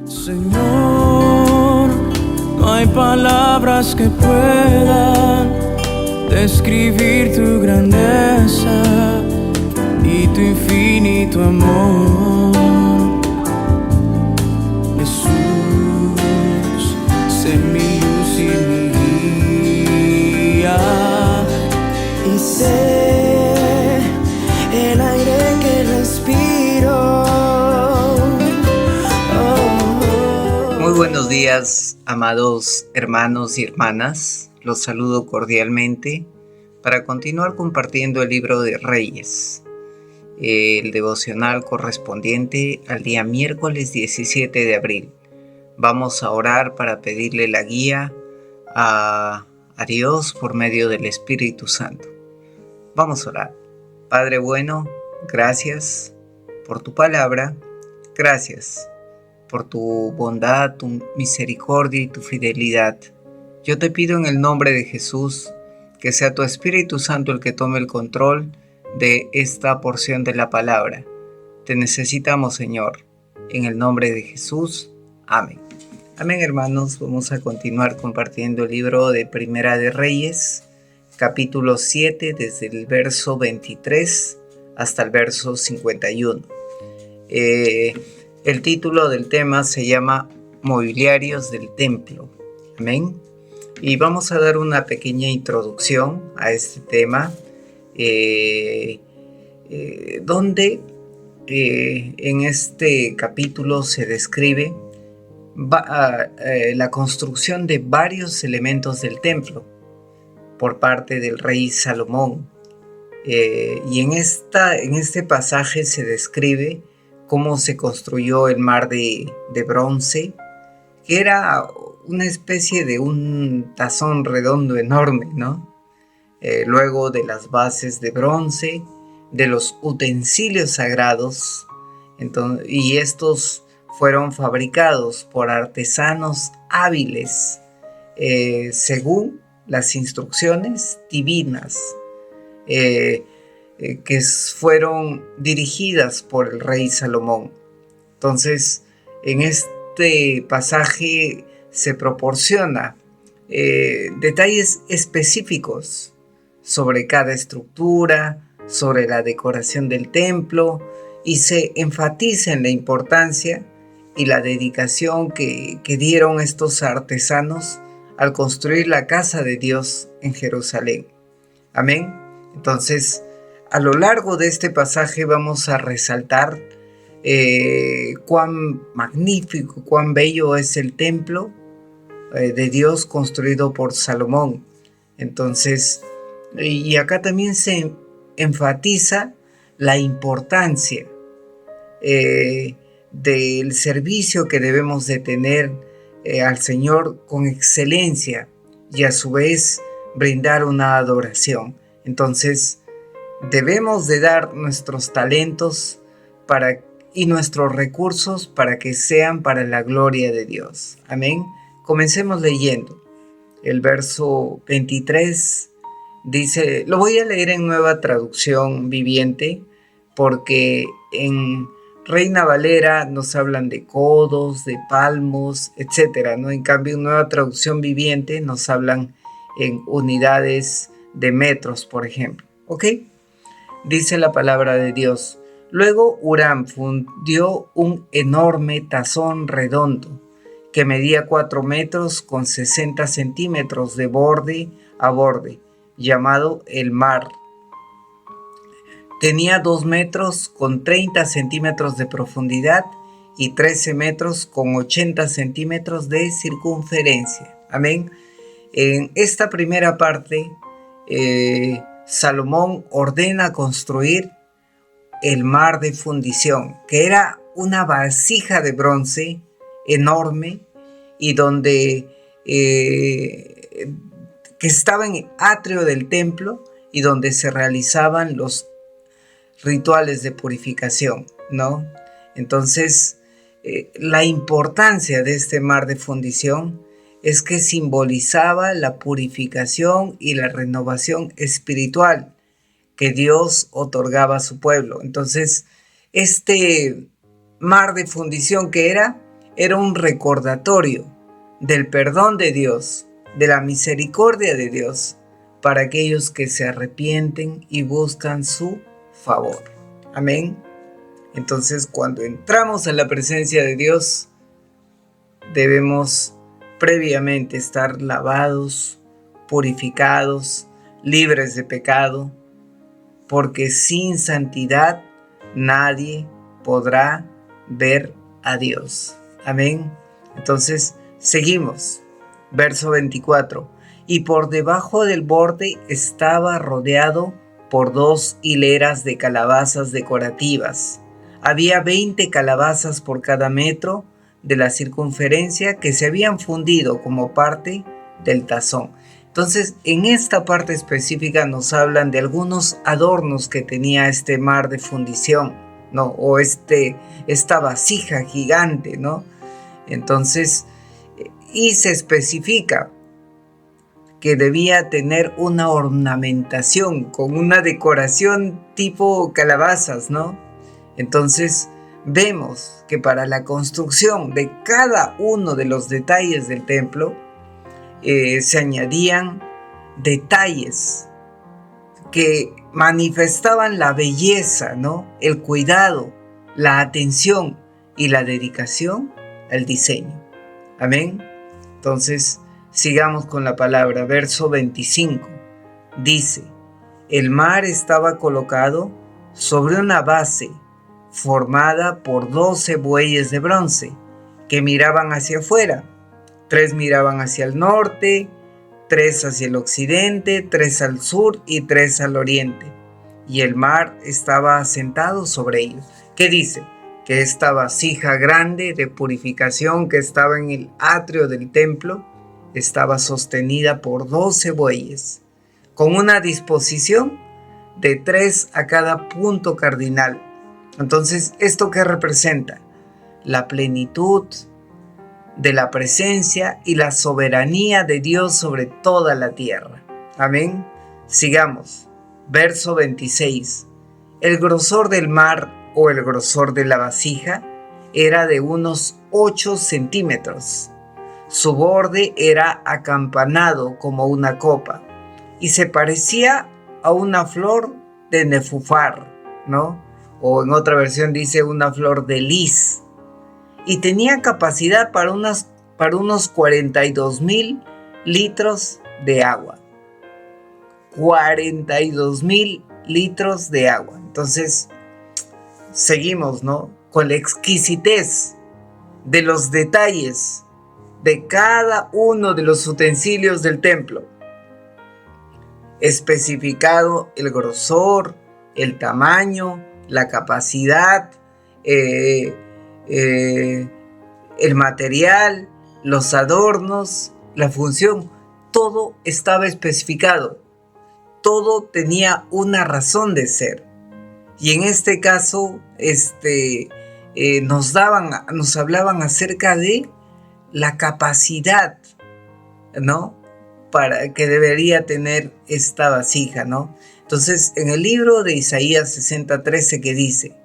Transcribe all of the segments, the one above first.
Señor, no hay palabras que puedan describir tu grandeza y tu infinito amor. Jesús, sé mi luz y mi guía, y sé el aire que respiro. Muy buenos días, amados hermanos y hermanas. Los saludo cordialmente para continuar compartiendo el libro de Reyes, el devocional correspondiente al día miércoles 17 de abril. Vamos a orar para pedirle la guía a Dios por medio del Espíritu Santo. Vamos a orar. Padre bueno, gracias por tu palabra, gracias por tu bondad, tu misericordia y tu fidelidad. Yo te pido en el nombre de Jesús que sea tu Espíritu Santo el que tome el control de esta porción de la palabra. Te necesitamos, Señor. En el nombre de Jesús. Amén. Amén, hermanos. Vamos a continuar compartiendo el libro de Primera de Reyes, capítulo 7, desde el verso 23 hasta el verso 51. El título del tema se llama Mobiliarios del Templo. Amén. Y vamos a dar una pequeña introducción a este tema, donde en este capítulo se describe la construcción de varios elementos del templo por parte del rey Salomón. Y en este pasaje se describe cómo se construyó el mar de bronce, que era una especie de un tazón redondo enorme, ¿no? Luego de las bases de bronce, de los utensilios sagrados, y estos fueron fabricados por artesanos hábiles, según las instrucciones divinas, que fueron dirigidas por el rey Salomón. Entonces, en este pasaje se proporciona detalles específicos sobre cada estructura, sobre la decoración del templo, y se enfatiza en la importancia y la dedicación que dieron estos artesanos al construir la casa de Dios en Jerusalén. Amén. Entonces, a lo largo de este pasaje vamos a resaltar cuán magnífico, cuán bello es el templo de Dios construido por Salomón. Entonces, y acá también se enfatiza la importancia del servicio que debemos de tener al Señor con excelencia y a su vez brindar una adoración. Entonces, debemos de dar nuestros talentos y nuestros recursos para que sean para la gloria de Dios. Amén. Comencemos leyendo. El verso 23 dice, lo voy a leer en Nueva Traducción Viviente, porque en Reina Valera nos hablan de codos, de palmos, etc., ¿no? En cambio, en Nueva Traducción Viviente nos hablan en unidades de metros, por ejemplo. ¿Ok? Dice la palabra de Dios. Luego Huram fundió un enorme tazón redondo que medía 4 metros con 60 centímetros de borde a borde, llamado el mar. Tenía 2 metros con 30 centímetros de profundidad y 13 metros con 80 centímetros de circunferencia. Amén. En esta primera parte, Salomón ordena construir el mar de fundición, que era una vasija de bronce enorme y donde que estaba en el atrio del templo y donde se realizaban los rituales de purificación, ¿no? Entonces, la importancia de este mar de fundición es que simbolizaba la purificación y la renovación espiritual que Dios otorgaba a su pueblo. Entonces, este mar de fundición que era un recordatorio del perdón de Dios, de la misericordia de Dios, para aquellos que se arrepienten y buscan su favor. Amén. Entonces, cuando entramos en la presencia de Dios, debemos previamente estar lavados, purificados, libres de pecado, porque sin santidad nadie podrá ver a Dios. Amén. Entonces, seguimos. Verso 24. Y por debajo del borde estaba rodeado por 2 hileras de calabazas decorativas. Había 20 calabazas por cada metro de la circunferencia que se habían fundido como parte del tazón. Entonces, en esta parte específica nos hablan de algunos adornos que tenía este mar de fundición, ¿no? O esta vasija gigante, ¿no? Entonces, y se especifica que debía tener una ornamentación con una decoración tipo calabazas, ¿no? Entonces, vemos que para la construcción de cada uno de los detalles del templo, se añadían detalles que manifestaban la belleza, ¿no? El cuidado, la atención y la dedicación al diseño. Amén. Entonces, sigamos con la palabra. Verso 25. Dice, el mar estaba colocado sobre una base formada por 12 bueyes de bronce que miraban hacia afuera. 3 miraban hacia el norte, 3 hacia el occidente, 3 al sur y 3 al oriente. Y el mar estaba asentado sobre ellos. ¿Qué dice? Que esta vasija grande de purificación que estaba en el atrio del templo estaba sostenida por 12 bueyes, con una disposición de 3 a cada punto cardinal. Entonces, ¿esto qué representa? La plenitud de la presencia y la soberanía de Dios sobre toda la tierra. Amén. Sigamos. Verso 26. El grosor del mar o el grosor de la vasija era de unos 8 centímetros. Su borde era acampanado como una copa y se parecía a una flor de nefufar, ¿no? O en otra versión dice una flor de lis. Y tenía capacidad para unos 42,000 litros de agua. 42,000 litros de agua. Entonces, seguimos, ¿no? Con la exquisitez de los detalles de cada uno de los utensilios del templo. Especificado el grosor, el tamaño, la capacidad, el material, los adornos, la función, todo estaba especificado, todo tenía una razón de ser. Y en este caso, nos hablaban acerca de la capacidad, ¿no? Para que debería tener esta vasija, ¿no? Entonces, en el libro de Isaías 60:13 que dice,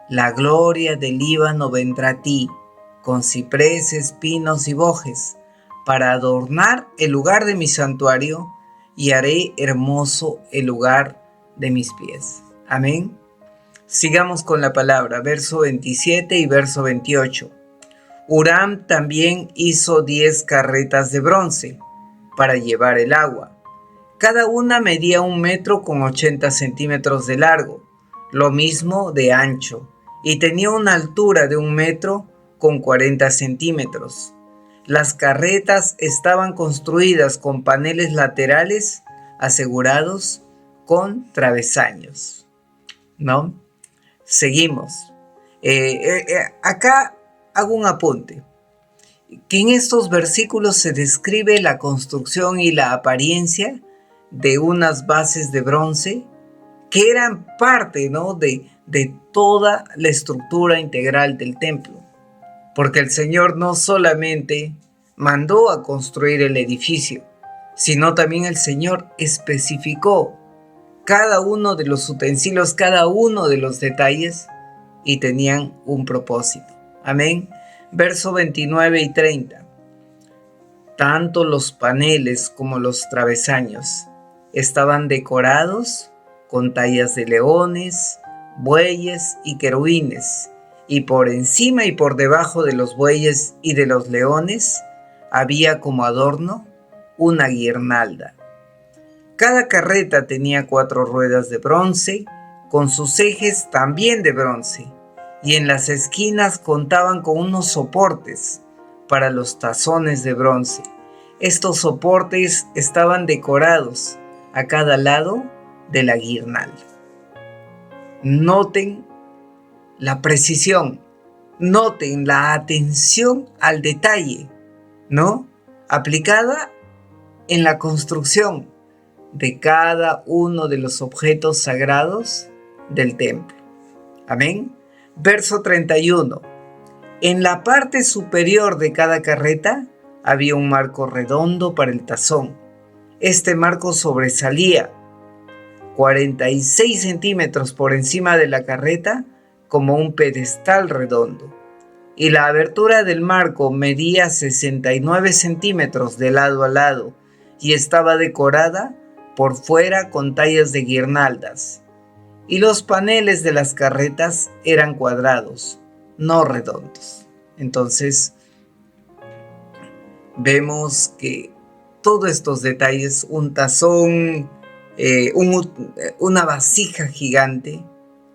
la gloria del Líbano vendrá a ti, con cipreses, pinos y bojes, para adornar el lugar de mi santuario, y haré hermoso el lugar de mis pies. Amén. Sigamos con la palabra, verso 27 y verso 28. Huram también hizo 10 carretas de bronce para llevar el agua. Cada una medía 1 metro con 80 centímetros de largo, lo mismo de ancho, y tenía una altura de 1 metro con 40 centímetros. Las carretas estaban construidas con paneles laterales asegurados con travesaños, ¿no? Seguimos. Acá hago un apunte, que en estos versículos se describe la construcción y la apariencia de unas bases de bronce que eran parte, ¿no? de toda la estructura integral del templo. Porque el Señor no solamente mandó a construir el edificio, sino también el Señor especificó cada uno de los utensilios, cada uno de los detalles, y tenían un propósito. Amén. Verso 29 y 30. Tanto los paneles como los travesaños estaban decorados con tallas de leones, bueyes y querubines, y por encima y por debajo de los bueyes y de los leones había como adorno una guirnalda. Cada carreta tenía 4 ruedas de bronce, con sus ejes también de bronce, y en las esquinas contaban con unos soportes para los tazones de bronce. Estos soportes estaban decorados a cada lado de la guirnalda. Noten la precisión, noten la atención al detalle, ¿no? Aplicada en la construcción de cada uno de los objetos sagrados del templo. Amén. Verso 31. En la parte superior de cada carreta había un marco redondo para el tazón. Este marco sobresalía 46 centímetros por encima de la carreta como un pedestal redondo, y la abertura del marco medía 69 centímetros de lado a lado y estaba decorada por fuera con tallas de guirnaldas, y los paneles de las carretas eran cuadrados, no redondos. Entonces vemos que todos estos detalles, un tazón, una vasija gigante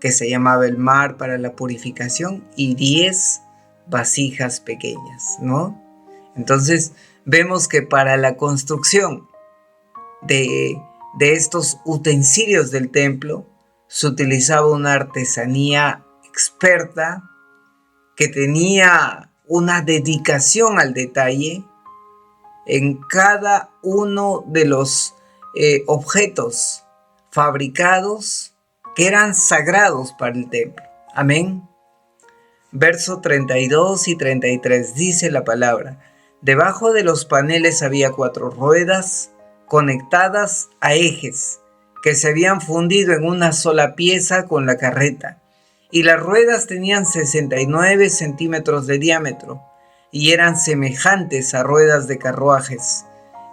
que se llamaba el mar para la purificación, y 10 vasijas pequeñas, ¿no? Entonces vemos que para la construcción de estos utensilios del templo se utilizaba una artesanía experta que tenía una dedicación al detalle en cada uno de los objetos fabricados que eran sagrados para el templo. Amén. Verso 32 y 33 dice la palabra: debajo de los paneles había 4 ruedas conectadas a ejes que se habían fundido en una sola pieza con la carreta, y las ruedas tenían 69 centímetros de diámetro y eran semejantes a ruedas de carruajes,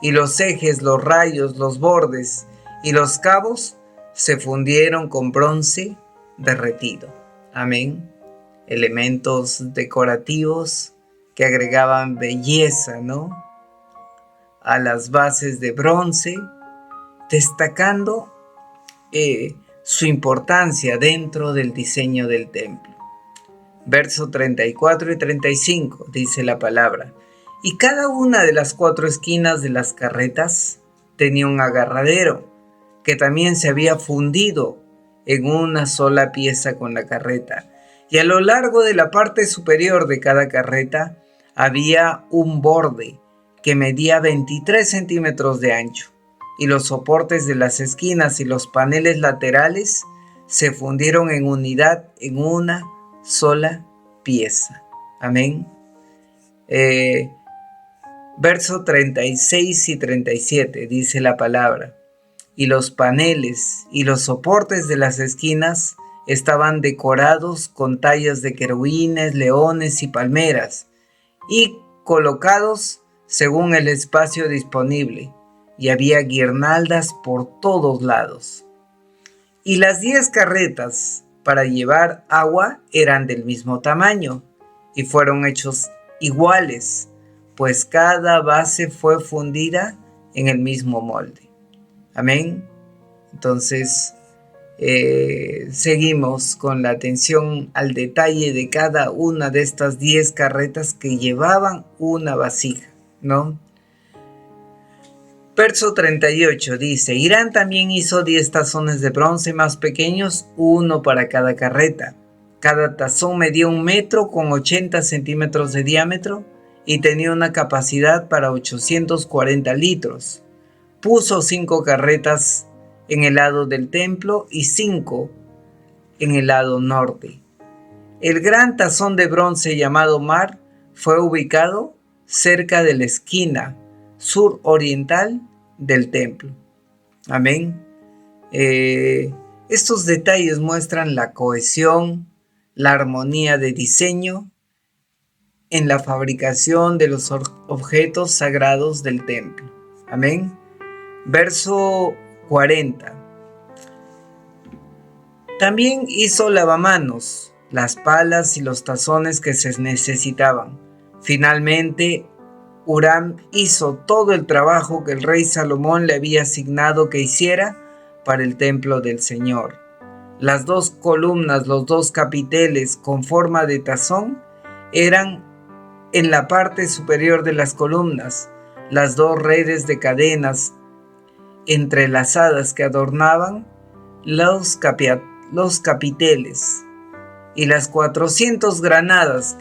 y los ejes, los rayos, los bordes y los cabos se fundieron con bronce derretido. Amén. Elementos decorativos que agregaban belleza, ¿no?, a las bases de bronce, destacando su importancia dentro del diseño del templo. Verso 34 y 35 dice la palabra: y cada una de las 4 esquinas de las carretas tenía un agarradero que también se había fundido en una sola pieza con la carreta, y a lo largo de la parte superior de cada carreta había un borde que medía 23 centímetros de ancho, y los soportes de las esquinas y los paneles laterales se fundieron en unidad en una sola pieza. Amén. Verso 36 y 37 dice la palabra: y los paneles y los soportes de las esquinas estaban decorados con tallas de querubines, leones y palmeras, y colocados según el espacio disponible, y había guirnaldas por todos lados. Y las 10 carretas para llevar agua eran del mismo tamaño, y fueron hechos iguales, pues cada base fue fundida en el mismo molde. Amén. Entonces seguimos con la atención al detalle de cada una de estas 10 carretas que llevaban una vasija, ¿no? Verso 38 dice: Hirán también hizo 10 tazones de bronce más pequeños, uno para cada carreta. Cada tazón medía 1 metro con 80 centímetros de diámetro y tenía una capacidad para 840 litros. Puso 5 carretas en el lado del templo y 5 en el lado norte. El gran tazón de bronce llamado Mar fue ubicado cerca de la esquina suroriental del templo. Amén. Estos detalles muestran la cohesión, la armonía de diseño en la fabricación de los objetos sagrados del templo. Amén. Verso 40. También hizo lavamanos, las palas y los tazones que se necesitaban. Finalmente, Huram hizo todo el trabajo que el rey Salomón le había asignado que hiciera para el templo del Señor. Las 2 columnas, los 2 capiteles con forma de tazón eran en la parte superior de las columnas, las 2 redes de cadenas entrelazadas que adornaban los capiteles y las 400 granadas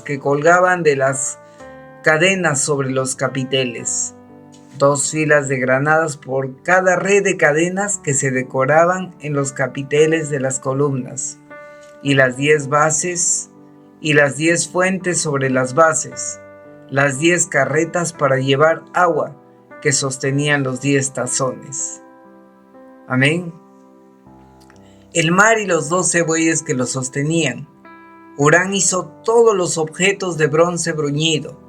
que colgaban de las cadenas sobre los capiteles. 2 filas de granadas por cada red de cadenas que se decoraban en los capiteles de las columnas, y las 10 bases y las 10 fuentes sobre las bases, las 10 carretas para llevar agua que sostenían los 10 tazones. Amén. El mar y los 12 bueyes que lo sostenían. Huram hizo todos los objetos de bronce bruñido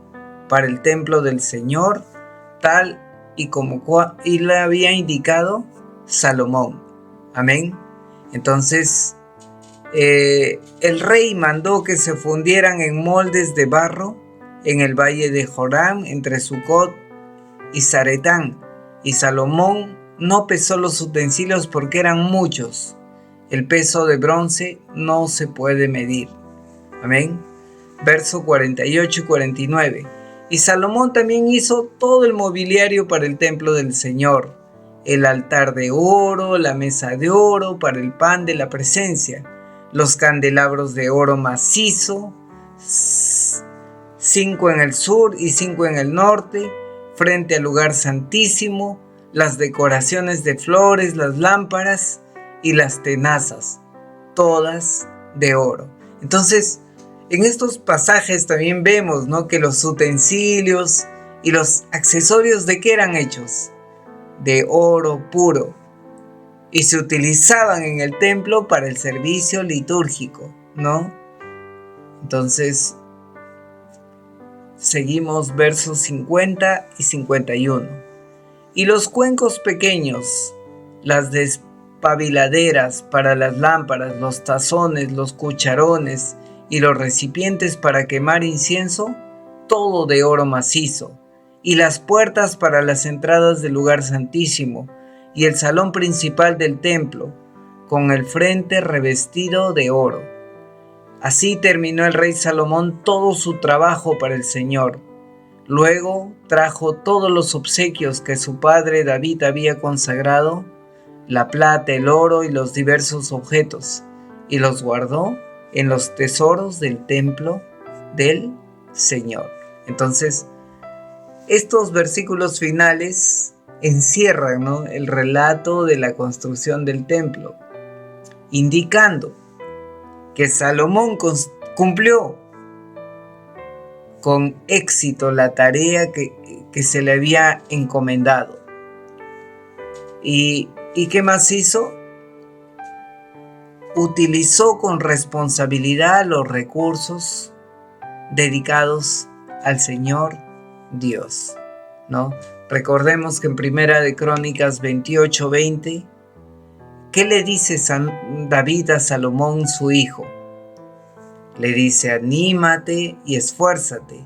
para el templo del Señor, tal y como le había indicado Salomón. Amén. Entonces, el rey mandó que se fundieran en moldes de barro en el valle de Joram, entre Sucot y Zaretán, y Salomón no pesó los utensilios porque eran muchos. El peso de bronce no se puede medir. Amén. Verso 48 y 49. Y Salomón también hizo todo el mobiliario para el templo del Señor: el altar de oro, la mesa de oro para el pan de la presencia, los candelabros de oro macizo, 5 en el sur y 5 en el norte, frente al lugar santísimo, las decoraciones de flores, las lámparas y las tenazas, todas de oro. Entonces, en estos pasajes también vemos, ¿no?, que los utensilios y los accesorios, ¿de qué eran hechos? De oro puro, y se utilizaban en el templo para el servicio litúrgico, ¿no? Entonces, seguimos versos 50 y 51. Y los cuencos pequeños, las despabiladeras para las lámparas, los tazones, los cucharones y los recipientes para quemar incienso, todo de oro macizo, y las puertas para las entradas del lugar santísimo, y el salón principal del templo, con el frente revestido de oro. Así terminó el rey Salomón todo su trabajo para el Señor. Luego trajo todos los obsequios que su padre David había consagrado, la plata, el oro y los diversos objetos, y los guardó en los tesoros del templo del Señor. Entonces, estos versículos finales encierran, ¿no?, el relato de la construcción del templo, indicando que Salomón cumplió con éxito la tarea que se le había encomendado. ¿Y qué más hizo? Utilizó con responsabilidad los recursos dedicados al Señor Dios, ¿no? Recordemos que en Primera de Crónicas 28:20, ¿qué le dice David a Salomón, su hijo? Le dice: anímate y esfuérzate,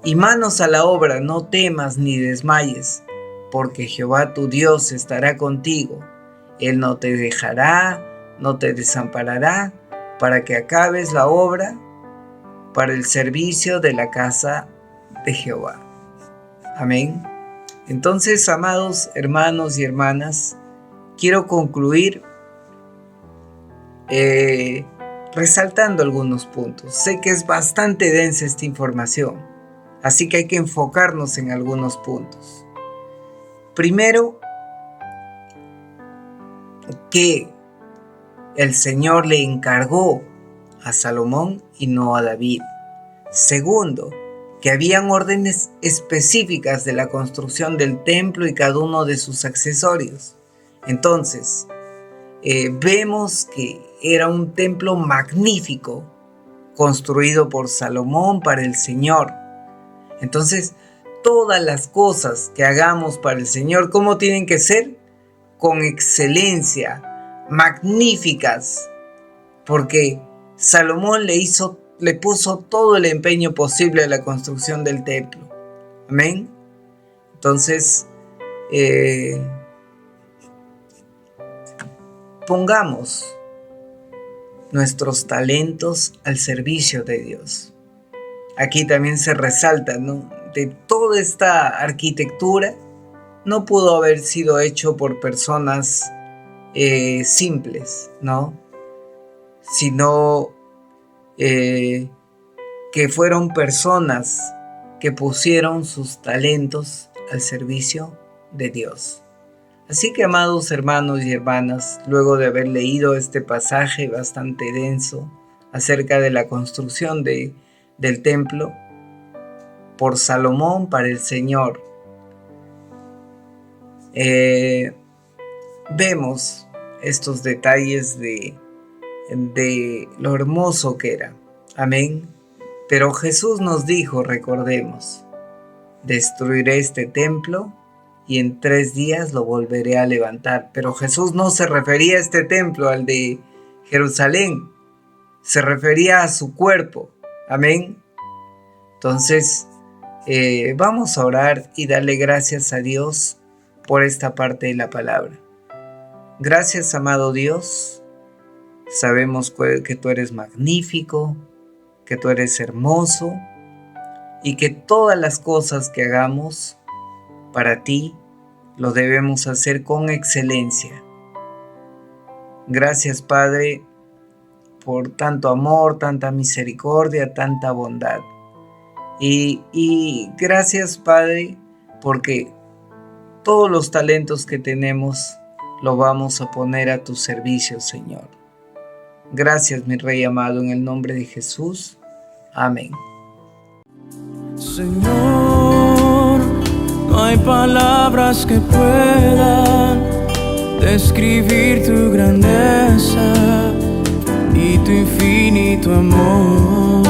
y manos a la obra, no temas ni desmayes, porque Jehová tu Dios estará contigo. Él no te dejará, no te desamparará, para que acabes la obra para el servicio de la casa de Jehová. Amén. Entonces, amados hermanos y hermanas, quiero concluir resaltando algunos puntos. Sé que es bastante densa esta información, así que hay que enfocarnos en algunos puntos. Primero, que el Señor le encargó a Salomón y no a David. Segundo, que habían órdenes específicas de la construcción del templo y cada uno de sus accesorios. Entonces, vemos que era un templo magnífico, construido por Salomón para el Señor. Entonces, todas las cosas que hagamos para el Señor, ¿cómo tienen que ser? Con excelencia, magníficas, porque Salomón le puso todo el empeño posible a la construcción del templo. Amén. Entonces, pongamos nuestros talentos al servicio de Dios. Aquí también se resalta, ¿no? De toda esta arquitectura, no pudo haber sido hecho por personas simples, ¿no? Sino que fueron personas que pusieron sus talentos al servicio de Dios. Así que, amados hermanos y hermanas, luego de haber leído este pasaje bastante denso acerca de la construcción del templo por Salomón para el Señor, vemos estos detalles de lo hermoso que era. Amén. Pero Jesús nos dijo, recordemos, destruiré este templo y en 3 días lo volveré a levantar. Pero Jesús no se refería a este templo, al de Jerusalén, se refería a su cuerpo. Amén. Entonces, vamos a orar y darle gracias a Dios por esta parte de la palabra. Gracias, amado Dios. Sabemos que tú eres magnífico, que tú eres hermoso y que todas las cosas que hagamos para ti lo debemos hacer con excelencia. Gracias, Padre, por tanto amor, tanta misericordia, tanta bondad. Y gracias, Padre, porque todos los talentos que tenemos lo vamos a poner a tu servicio, Señor. Gracias, mi Rey amado, en el nombre de Jesús. Amén. Señor, no hay palabras que puedan describir tu grandeza y tu infinito amor.